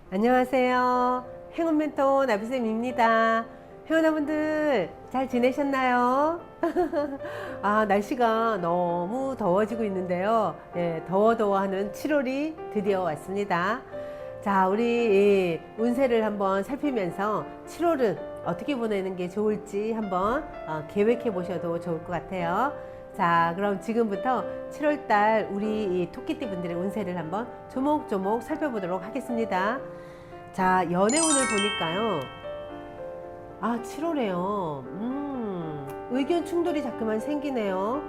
안녕하세요. 행운 멘토 나비쌤입니다. 회원분들 잘 지내셨나요? 날씨가 너무 더워지고 있는데요. 더워하는 7월이 드디어 왔습니다. 자, 우리 운세를 한번 살피면서 7월은 어떻게 보내는 게 좋을지 한번 계획해 보셔도 좋을 것 같아요. 자, 그럼 지금부터 7월달 우리 이 토끼띠 분들의 운세를 한번 조목조목 살펴보도록 하겠습니다. 자, 연애운을 보니까요. 7월에요. 의견 충돌이 자꾸만 생기네요.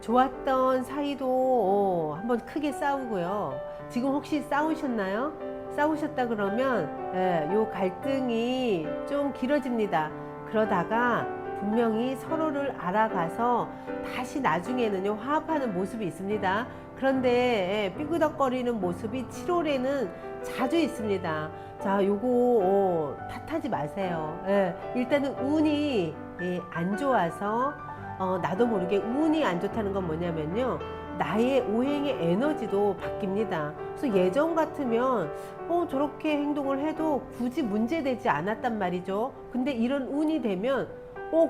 좋았던 사이도 한번 크게 싸우고요. 지금 혹시 싸우셨나요? 싸우셨다 그러면 요 갈등이 좀 길어집니다. 그러다가 분명히 서로를 알아가서 다시 나중에는요 화합하는 모습이 있습니다. 그런데 삐그덕거리는 모습이 7월에는 자주 있습니다. 자, 요거 탓하지 마세요. 일단은 운이 안 좋아서 나도 모르게 운이 안 좋다는 건 뭐냐면요, 나의 오행의 에너지도 바뀝니다. 그래서 예전 같으면 저렇게 행동을 해도 굳이 문제되지 않았단 말이죠. 근데 이런 운이 되면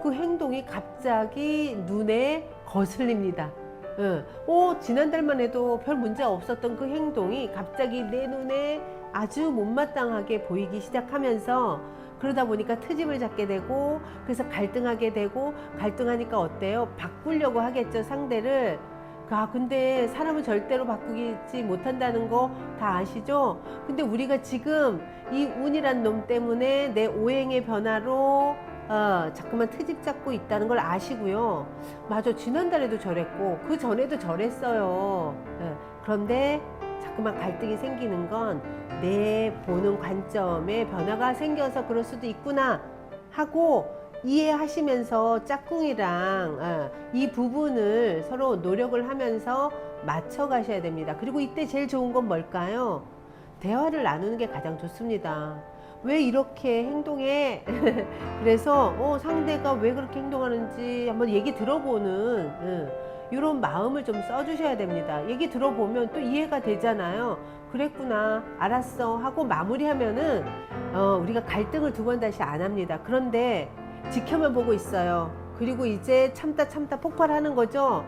그 행동이 갑자기 눈에 거슬립니다. 지난달만 해도 별 문제 없었던 그 행동이 갑자기 내 눈에 아주 못마땅하게 보이기 시작하면서, 그러다 보니까 트집을 잡게 되고, 그래서 갈등하게 되고, 갈등하니까 어때요? 바꾸려고 하겠죠, 상대를. 근데 사람은 절대로 바꾸지 못한다는 거 다 아시죠? 근데 우리가 지금 이 운이란 놈 때문에 내 오행의 변화로 자꾸만 트집 잡고 있다는 걸 아시고요. 맞아, 지난달에도 저랬고 그 전에도 저랬어요. 그런데 자꾸만 갈등이 생기는 건 내 보는 관점에 변화가 생겨서 그럴 수도 있구나 하고 이해하시면서 짝꿍이랑 이 부분을 서로 노력을 하면서 맞춰 가셔야 됩니다. 그리고 이때 제일 좋은 건 뭘까요? 대화를 나누는 게 가장 좋습니다. 왜 이렇게 행동해? 그래서 상대가 왜 그렇게 행동하는지 한번 얘기 들어보는 이런 마음을 좀 써주셔야 됩니다. 얘기 들어보면 또 이해가 되잖아요. 그랬구나, 알았어 하고 마무리하면은 우리가 갈등을 두 번 다시 안 합니다. 그런데 지켜만 보고 있어요. 그리고 이제 참다 폭발하는 거죠.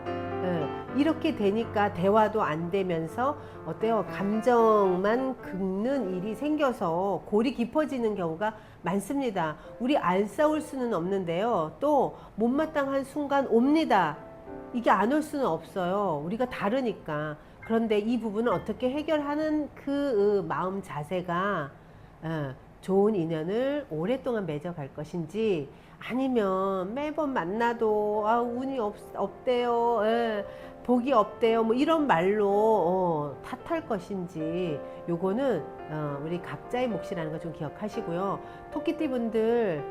이렇게 되니까 대화도 안 되면서 어때요? 감정만 긁는 일이 생겨서 골이 깊어지는 경우가 많습니다. 우리 안 싸울 수는 없는데요. 또 못마땅한 순간 옵니다. 이게 안 올 수는 없어요. 우리가 다르니까. 그런데 이 부분을 어떻게 해결하는 그 마음 자세가 좋은 인연을 오랫동안 맺어갈 것인지, 아니면 매번 만나도 운이 없대요, 복이 없대요, 뭐 이런 말로 탓할 것인지, 요거는 우리 각자의 몫이라는 거 좀 기억하시고요. 토끼띠 분들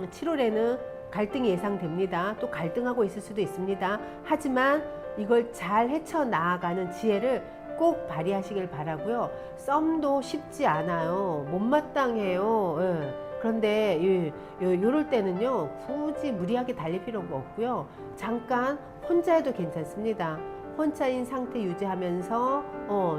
7월에는 갈등이 예상됩니다. 또 갈등하고 있을 수도 있습니다. 하지만 이걸 잘 헤쳐나가는 지혜를 꼭 발휘하시길 바라고요. 썸도 쉽지 않아요. 못마땅해요. 그런데 요럴 때는요, 굳이 무리하게 달릴 필요가 없고요. 잠깐 혼자 해도 괜찮습니다. 혼자인 상태 유지하면서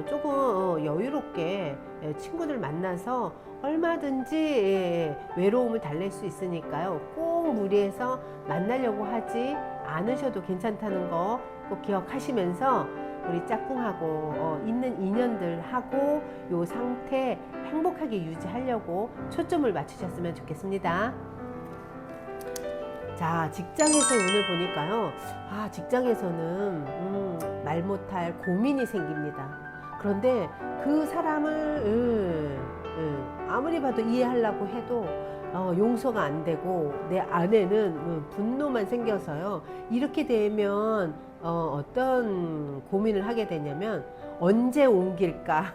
조금 여유롭게 친구들 만나서 얼마든지 외로움을 달랠 수 있으니까요. 꼭 무리해서 만나려고 하지 않으셔도 괜찮다는 거 꼭 기억하시면서 우리 짝꿍하고 있는 인연들하고 요 상태 행복하게 유지하려고 초점을 맞추셨으면 좋겠습니다. 자, 직장에서 운을 보니까요. 직장에서는 말 못할 고민이 생깁니다. 그런데 그 사람을 아무리 봐도 이해하려고 해도 용서가 안 되고 내 안에는 분노만 생겨서요. 이렇게 되면 어떤 고민을 하게 되냐면, 언제 옮길까?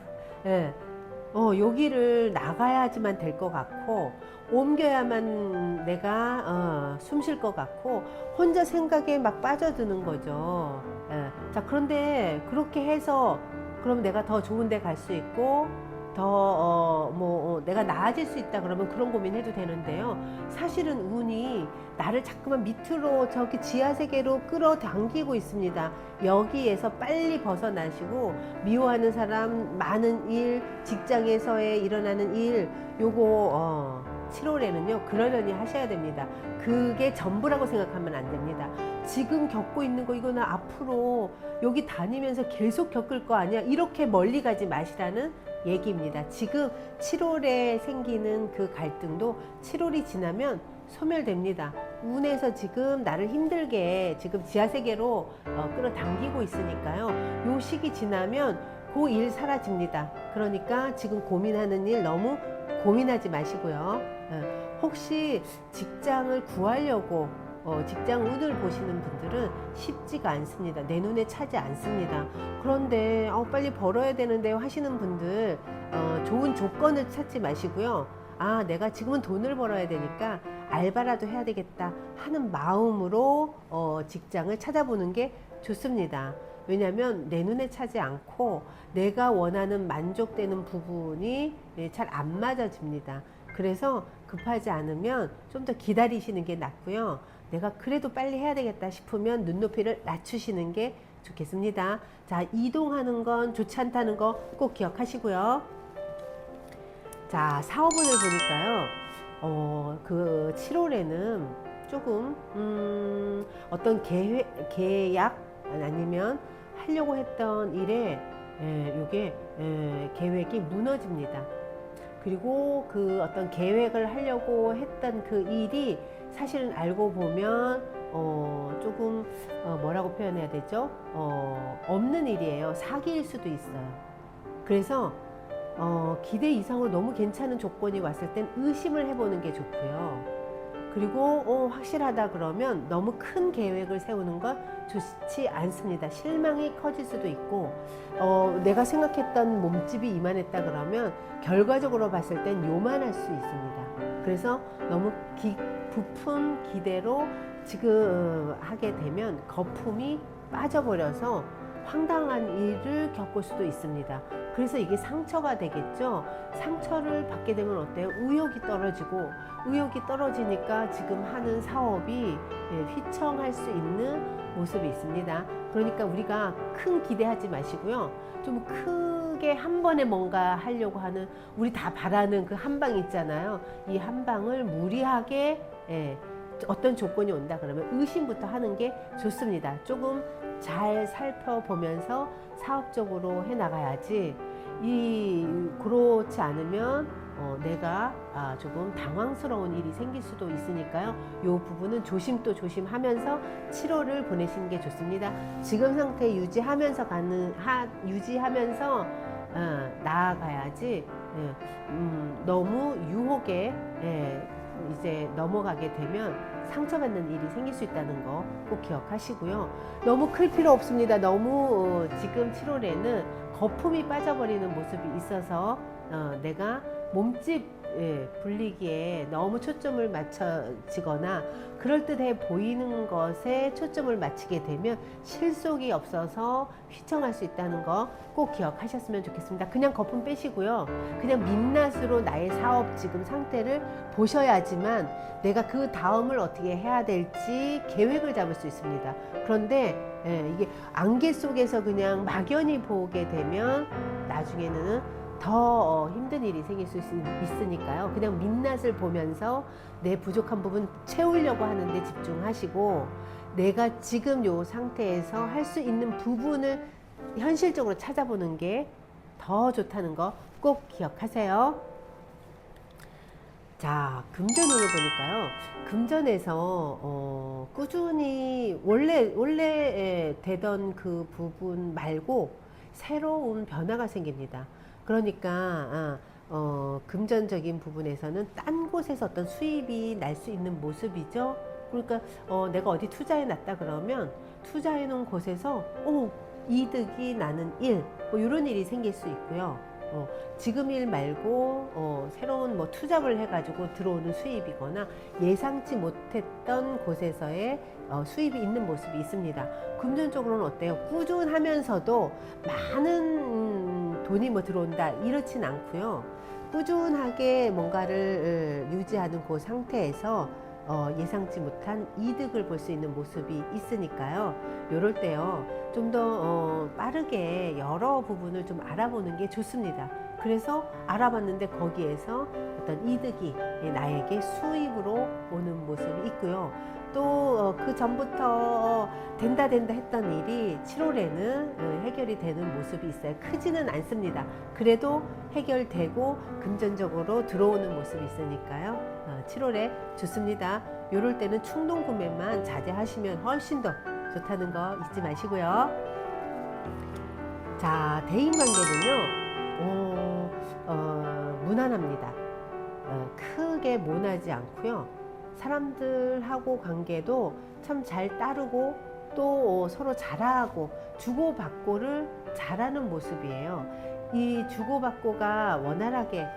여기를 나가야지만 될 것 같고, 옮겨야만 내가 숨 쉴 것 같고, 혼자 생각에 막 빠져드는 거죠. 자, 그런데 그렇게 해서 그럼 내가 더 좋은 데 갈 수 있고, 더 내가 나아질 수 있다 그러면 그런 고민해도 되는데요. 사실은 운이 나를 자꾸만 밑으로 저기 지하 세계로 끌어당기고 있습니다. 여기에서 빨리 벗어나시고 미워하는 사람, 많은 일, 직장에서의 일어나는 일, 요거 7월에는요 그러려니 하셔야 됩니다. 그게 전부라고 생각하면 안 됩니다. 지금 겪고 있는 거 이거는 앞으로 여기 다니면서 계속 겪을 거 아니야, 이렇게 멀리 가지 마시라는 얘기입니다. 지금 7월에 생기는 그 갈등도 7월이 지나면 소멸됩니다. 운에서 지금 나를 힘들게 지금 지하세계로 끌어당기고 있으니까요. 요 시기 지나면 그 일 사라집니다. 그러니까 지금 고민하는 일 너무 고민하지 마시고요. 혹시 직장을 구하려고 직장 운을 보시는 분들은 쉽지가 않습니다. 내 눈에 차지 않습니다. 그런데 빨리 벌어야 되는데 하시는 분들 좋은 조건을 찾지 마시고요. 아, 내가 지금은 돈을 벌어야 되니까 알바라도 해야 되겠다 하는 마음으로 직장을 찾아보는 게 좋습니다. 왜냐하면 내 눈에 차지 않고 내가 원하는 만족되는 부분이 잘 안 맞아집니다. 그래서 급하지 않으면 좀 더 기다리시는 게 낫고요. 내가 그래도 빨리 해야 되겠다 싶으면 눈높이를 낮추시는 게 좋겠습니다. 자, 이동하는 건 좋지 않다는 거 꼭 기억하시고요. 자, 사업운을 보니까요. 그 7월에는 조금 어떤 계약 아니면 하려고 했던 일에 요게 계획이 무너집니다. 그리고 그 어떤 계획을 하려고 했던 그 일이 사실은 알고 보면 조금 뭐라고 표현해야 되죠? 없는 일이에요. 사기일 수도 있어요. 그래서 기대 이상으로 너무 괜찮은 조건이 왔을 땐 의심을 해보는 게 좋고요. 그리고 확실하다 그러면 너무 큰 계획을 세우는 건 좋지 않습니다. 실망이 커질 수도 있고 내가 생각했던 몸집이 이만했다 그러면 결과적으로 봤을 땐 요만할 수 있습니다. 그래서 너무 부푼 기대로 지금 하게 되면 거품이 빠져버려서 황당한 일을 겪을 수도 있습니다. 그래서 이게 상처가 되겠죠. 상처를 받게 되면 어때요? 의욕이 떨어지고, 의욕이 떨어지니까 지금 하는 사업이 휘청할 수 있는 모습이 있습니다. 그러니까 우리가 큰 기대하지 마시고요. 좀 크게 한 번에 뭔가 하려고 하는, 우리 다 바라는 그 한 방 있잖아요. 이 한 방을 무리하게 어떤 조건이 온다 그러면 의심부터 하는 게 좋습니다. 조금 잘 살펴보면서 사업적으로 해나가야지, 그렇지 않으면 내가 조금 당황스러운 일이 생길 수도 있으니까요. 이 부분은 조심 또 조심하면서 7월을 보내시는 게 좋습니다. 지금 상태 유지하면서 유지하면서 나아가야지 너무 유혹에 이제 넘어가게 되면 상처받는 일이 생길 수 있다는 거 꼭 기억하시고요. 너무 클 필요 없습니다. 너무 지금 7월에는 거품이 빠져버리는 모습이 있어서 내가 몸집 불리기에 너무 초점을 맞춰지거나 그럴듯해 보이는 것에 초점을 맞추게 되면 실속이 없어서 휘청할 수 있다는 거 꼭 기억하셨으면 좋겠습니다. 그냥 거품 빼시고요. 그냥 민낯으로 나의 사업 지금 상태를 보셔야지만 내가 그 다음을 어떻게 해야 될지 계획을 잡을 수 있습니다. 그런데 이게 안개 속에서 그냥 막연히 보게 되면 나중에는 더 힘든 일이 생길 수 있으니까요. 그냥 민낯을 보면서 내 부족한 부분 채우려고 하는데 집중하시고, 내가 지금 요 상태에서 할 수 있는 부분을 현실적으로 찾아보는 게 더 좋다는 거 꼭 기억하세요. 자, 금전운을 보니까요. 금전에서 꾸준히 원래 되던 그 부분 말고 새로운 변화가 생깁니다. 그러니까 금전적인 부분에서는 딴 곳에서 어떤 수입이 날 수 있는 모습이죠. 그러니까 내가 어디 투자해 놨다 그러면 투자해 놓은 곳에서 이득이 나는 일, 뭐 이런 일이 생길 수 있고요. 지금 일 말고 새로운 뭐 투잡을 해가지고 들어오는 수입이거나 예상치 못했던 곳에서의 수입이 있는 모습이 있습니다. 금전적으로는 어때요? 꾸준하면서도 많은 돈이 뭐 들어온다 이렇진 않고요. 꾸준하게 뭔가를 유지하는 그 상태에서 예상치 못한 이득을 볼 수 있는 모습이 있으니까요. 이럴 때요, 좀 더 빠르게 여러 부분을 좀 알아보는 게 좋습니다. 그래서 알아봤는데 거기에서 어떤 이득이 나에게 수입으로 오는 모습이 있고요. 또 그 전부터 된다 했던 일이 7월에는 해결이 되는 모습이 있어요. 크지는 않습니다. 그래도 해결되고 금전적으로 들어오는 모습이 있으니까요. 7월에 좋습니다. 이럴 때는 충동 구매만 자제하시면 훨씬 더 좋다는 거 잊지 마시고요. 자, 대인관계는요, 무난합니다. 크게 모나지 않고요. 사람들하고 관계도 참 잘 따르고 또 서로 잘하고 주고받고를 잘하는 모습이에요. 이 주고받고가 원활하게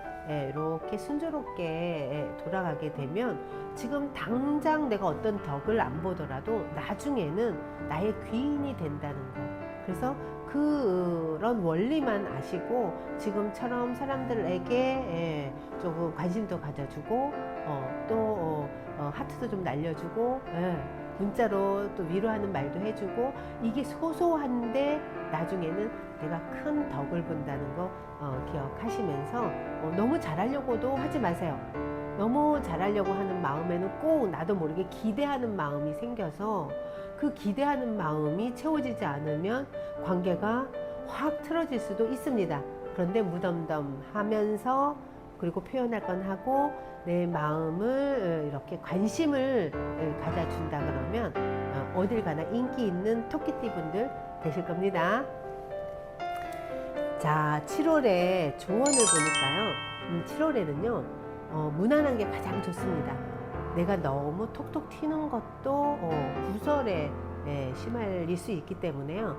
이렇게 순조롭게 돌아가게 되면 지금 당장 내가 어떤 덕을 안 보더라도 나중에는 나의 귀인이 된다는 거. 그래서 그런 원리만 아시고 지금처럼 사람들에게 조금 관심도 가져주고 또 하트도 좀 날려주고 문자로 또 위로하는 말도 해주고 이게 소소한데 나중에는 내가 큰 덕을 본다는 거 기억하시면서 너무 잘하려고도 하지 마세요. 너무 잘하려고 하는 마음에는 꼭 나도 모르게 기대하는 마음이 생겨서 그 기대하는 마음이 채워지지 않으면 관계가 확 틀어질 수도 있습니다. 그런데 무덤덤하면서 그리고 표현할 건 하고 내 마음을 이렇게 관심을 가져준다 그러면 어딜 가나 인기 있는 토끼띠 분들 되실 겁니다. 자, 7월에 조언을 보니까요. 7월에는요, 무난한 게 가장 좋습니다. 내가 너무 톡톡 튀는 것도 구설에 시말릴 수 있기 때문에요.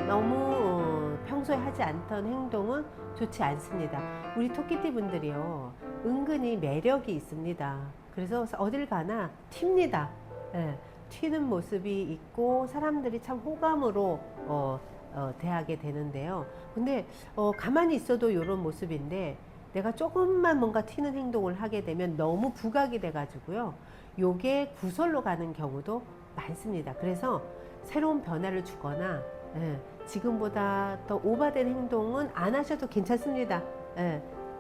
너무 평소에 하지 않던 행동은 좋지 않습니다. 우리 토끼띠 분들이요, 은근히 매력이 있습니다. 그래서 어딜 가나 튑니다. 튀는 모습이 있고 사람들이 참 호감으로 대하게 되는데요. 근데 가만히 있어도 이런 모습인데 내가 조금만 뭔가 튀는 행동을 하게 되면 너무 부각이 돼가지고요. 요게 구설로 가는 경우도 많습니다. 그래서 새로운 변화를 주거나 지금보다 더 오버된 행동은 안 하셔도 괜찮습니다.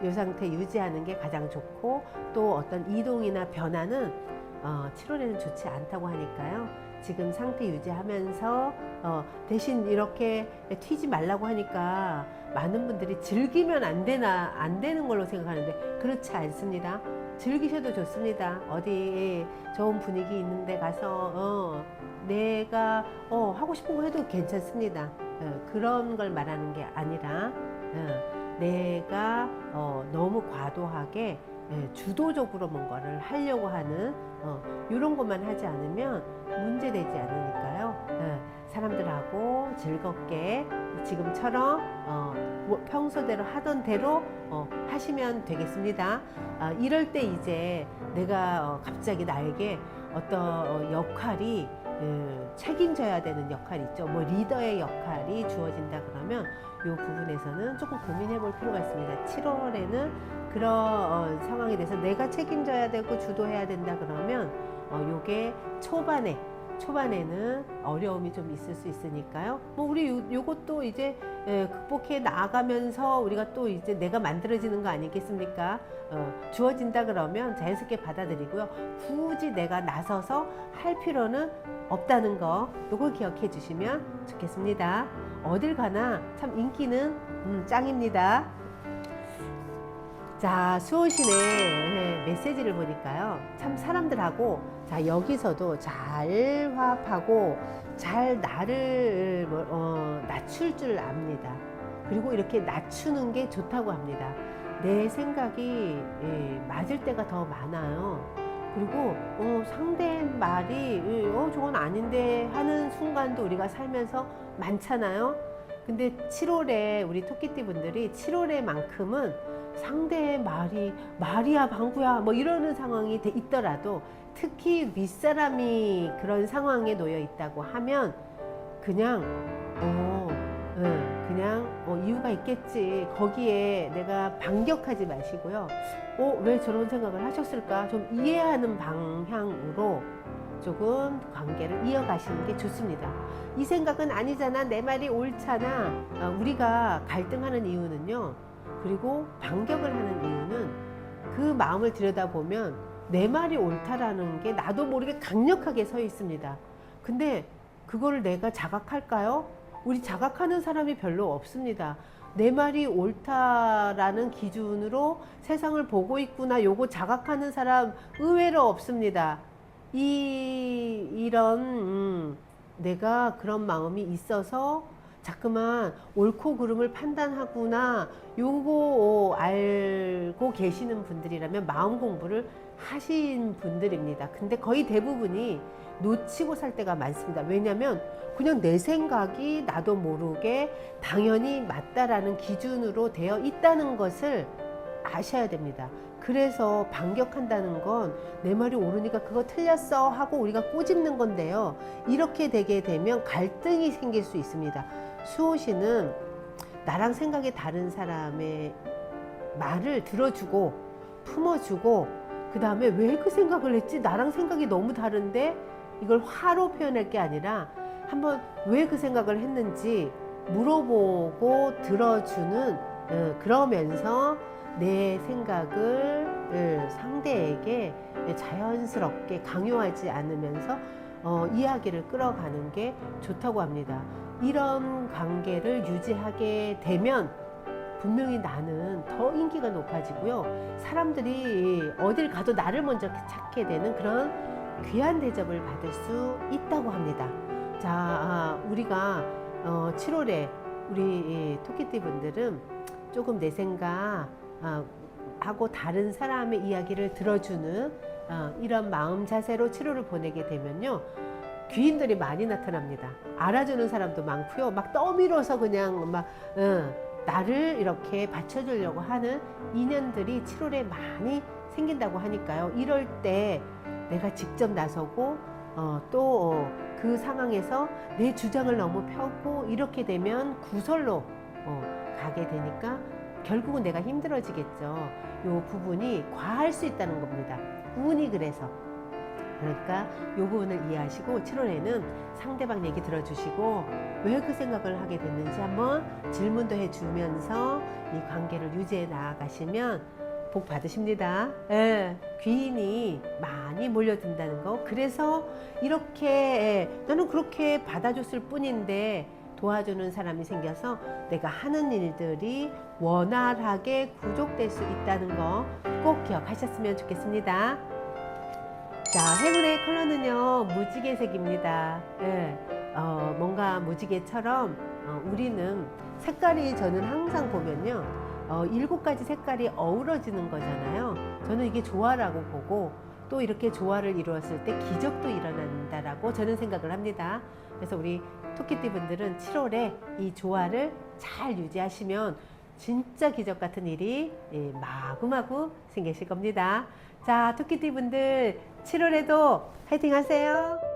이 상태 유지하는 게 가장 좋고 또 어떤 이동이나 변화는 7월에는 좋지 않다고 하니까요. 지금 상태 유지하면서 대신 이렇게 튀지 말라고 하니까 많은 분들이 즐기면 안 되는 걸로 생각하는데 그렇지 않습니다. 즐기셔도 좋습니다. 어디 좋은 분위기 있는데 가서 내가 하고 싶은 거 해도 괜찮습니다. 그런 걸 말하는 게 아니라 내가 너무 과도하게 주도적으로 뭔가를 하려고 하는 이런 것만 하지 않으면 문제되지 않으니까요. 사람들하고 즐겁게 지금처럼 평소대로 하던 대로 하시면 되겠습니다. 이럴 때 이제 내가 갑자기 나에게 어떤 역할이 책임져야 되는 역할이 있죠. 뭐 리더의 역할이 주어진다 그러면 이 부분에서는 조금 고민해 볼 필요가 있습니다. 7월에는 그런 상황에 대해서 내가 책임져야 되고 주도해야 된다 그러면 요게 초반에는 어려움이 좀 있을 수 있으니까요. 뭐 우리 요것도 이제 극복해 나가면서 우리가 또 이제 내가 만들어지는 거 아니겠습니까? 주어진다 그러면 자연스럽게 받아들이고요. 굳이 내가 나서서 할 필요는 없다는 거 요거 기억해 주시면 좋겠습니다. 어딜 가나 참 인기는 짱입니다. 자, 수호신의 메시지를 보니까요. 참 사람들하고 자 여기서도 잘 화합하고 잘 나를 낮출 줄 압니다. 그리고 이렇게 낮추는 게 좋다고 합니다. 내 생각이 맞을 때가 더 많아요. 그리고 상대 말이 저건 아닌데 하는 순간도 우리가 살면서 많잖아요. 근데 7월에 우리 토끼띠 분들이 7월에만큼은 상대의 말이야 방구야 뭐 이러는 상황이 있더라도 특히 윗사람이 그런 상황에 놓여 있다고 하면 그냥 이유가 있겠지. 거기에 내가 반격하지 마시고요. 왜 저런 생각을 하셨을까? 좀 이해하는 방향으로 조금 관계를 이어가시는 게 좋습니다. 이 생각은 아니잖아. 내 말이 옳잖아. 우리가 갈등하는 이유는요. 그리고 반격을 하는 이유는 그 마음을 들여다보면 내 말이 옳다라는 게 나도 모르게 강력하게 서 있습니다. 근데 그거를 내가 자각할까요? 우리 자각하는 사람이 별로 없습니다. 내 말이 옳다라는 기준으로 세상을 보고 있구나. 요거 자각하는 사람 의외로 없습니다. 이런 내가 그런 마음이 있어서 자꾸만 옳고 그름을 판단하구나. 요거 알고 계시는 분들이라면 마음 공부를 하신 분들입니다. 근데 거의 대부분이 놓치고 살 때가 많습니다. 왜냐하면 그냥 내 생각이 나도 모르게 당연히 맞다라는 기준으로 되어 있다는 것을 아셔야 됩니다. 그래서 반격한다는 건 내 말이 옳으니까 그거 틀렸어 하고 우리가 꼬집는 건데요. 이렇게 되게 되면 갈등이 생길 수 있습니다. 수호씨는 나랑 생각이 다른 사람의 말을 들어주고 품어주고 그 다음에 왜 그 생각을 했지? 나랑 생각이 너무 다른데 이걸 화로 표현할 게 아니라 한번 왜 그 생각을 했는지 물어보고 들어주는 그러면서 내 생각을 상대에게 자연스럽게 강요하지 않으면서 이야기를 끌어가는 게 좋다고 합니다. 이런 관계를 유지하게 되면 분명히 나는 더 인기가 높아지고요. 사람들이 어딜 가도 나를 먼저 찾게 되는 그런 귀한 대접을 받을 수 있다고 합니다. 자, 우리가 7월에 우리 토끼띠 분들은 조금 내 생각 하고 다른 사람의 이야기를 들어주는 이런 마음 자세로 7월을 보내게 되면요. 귀인들이 많이 나타납니다. 알아주는 사람도 많고요. 막 떠밀어서 그냥 막 나를 이렇게 받쳐주려고 하는 인연들이 7월에 많이 생긴다고 하니까요. 이럴 때 내가 직접 나서고 또 그 상황에서 내 주장을 너무 펴고 이렇게 되면 구설로 가게 되니까 결국은 내가 힘들어지겠죠. 이 부분이 과할 수 있다는 겁니다. 운이 그래서. 그러니까 이 부분을 이해하시고 7월에는 상대방 얘기 들어주시고 왜 그 생각을 하게 됐는지 한번 질문도 해주면서 이 관계를 유지해 나아가시면 복 받으십니다. 귀인이 많이 몰려든다는 거. 그래서 이렇게 나는 그렇게 받아줬을 뿐인데 도와주는 사람이 생겨서 내가 하는 일들이 원활하게 구족될 수 있다는 거 꼭 기억하셨으면 좋겠습니다. 자, 행운의 컬러는요, 무지개색입니다. 뭔가 무지개처럼 우리는 색깔이 저는 항상 보면요, 7가지 색깔이 어우러지는 거잖아요. 저는 이게 조화라고 보고 또 이렇게 조화를 이루었을 때 기적도 일어난다라고 저는 생각을 합니다. 그래서 우리 토끼띠 분들은 7월에 이 조화를 잘 유지하시면 진짜 기적 같은 일이 마구마구 생기실 겁니다. 자, 토끼띠 분들 7월에도 파이팅 하세요.